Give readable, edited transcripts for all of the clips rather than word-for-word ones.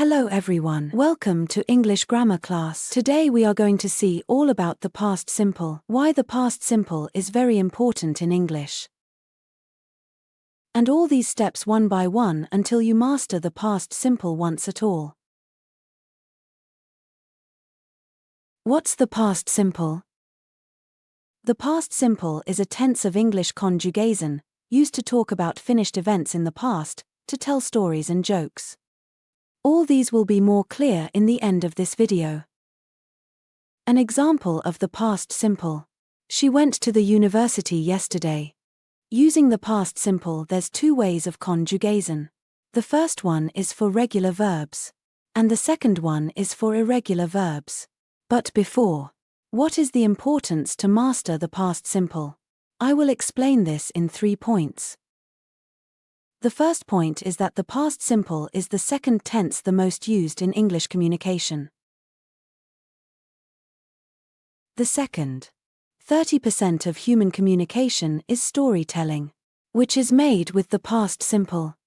Hello everyone. Welcome to English grammar class. Today we are going to see all about the past simple. Why the past simple is very important in English. And all these steps one by one until you master the past simple once at all. What's the past simple? The past simple is a tense of English conjugation, used to talk about finished events in the past, to tell stories and jokes. All these will be more clear in the end of this video. An example of the past simple. She went to the university yesterday. Using the past simple, there's two ways of conjugation. The first one is for regular verbs. And the second one is for irregular verbs. But before, what is the importance to master the past simple? I will explain this in 3 points. The first point is that the past simple is the second tense the most used in English communication. The second, 30% of human communication is storytelling, which is made with the past simple.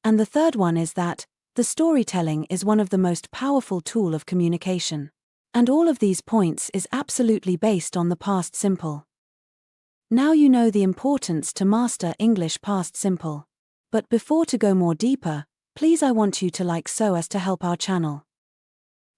And the third one is that the storytelling is one of the most powerful tool of communication. And all of these points is absolutely based on the past simple. Now you know the importance to master English past simple. But before to go more deeper, please I want you to like so as to help our channel.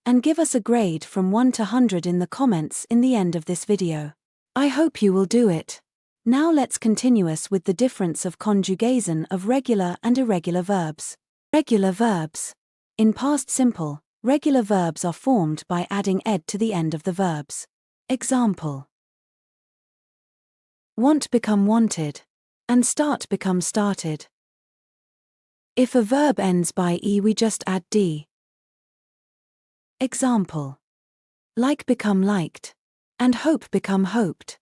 And give us a grade from 1 to 100 in the comments in the end of this video. I hope you will do it. Now let's continue us with the difference of conjugation of regular and irregular verbs. Regular verbs. In past simple, regular verbs are formed by adding ed to the end of the verbs. Example. Want become wanted. And start become started. If a verb ends by e, we just add d. Example. Like become liked. And hope become hoped.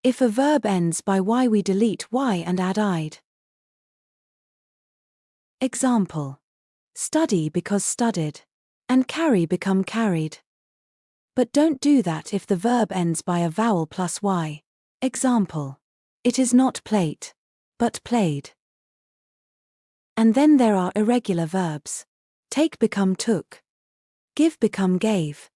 If a verb ends by y, we delete y and add id. Example. Study because studied. And carry become carried. But don't do that if the verb ends by a vowel plus y. Example. It is not plate, but played. And then there are irregular verbs. Take become took. Give become gave.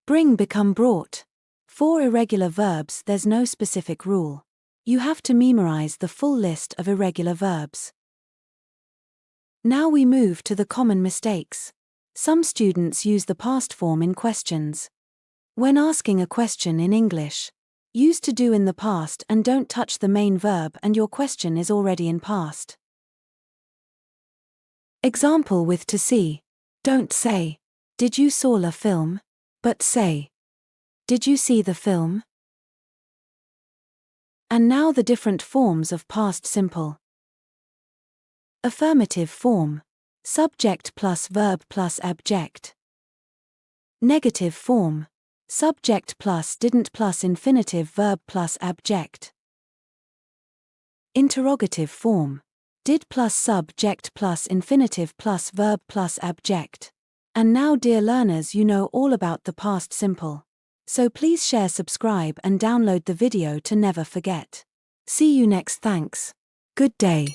Bring become brought. For irregular verbs there's no specific rule. You have to memorize the full list of irregular verbs. Now we move to the common mistakes. Some students use the past form in questions. When asking a question in English, use to do in the past and don't touch the main verb and your question is already in past. Example with to see. Don't say, did you saw la film? But say, did you see the film? And now the different forms of past simple. Affirmative form. Subject plus verb plus object. Negative form. Subject plus didn't plus infinitive verb plus object. Interrogative form. Did plus subject plus infinitive plus verb plus object. And now dear learners, you know all about the past simple. So please share, subscribe and download the video to never forget. See you next. Thanks. Good day.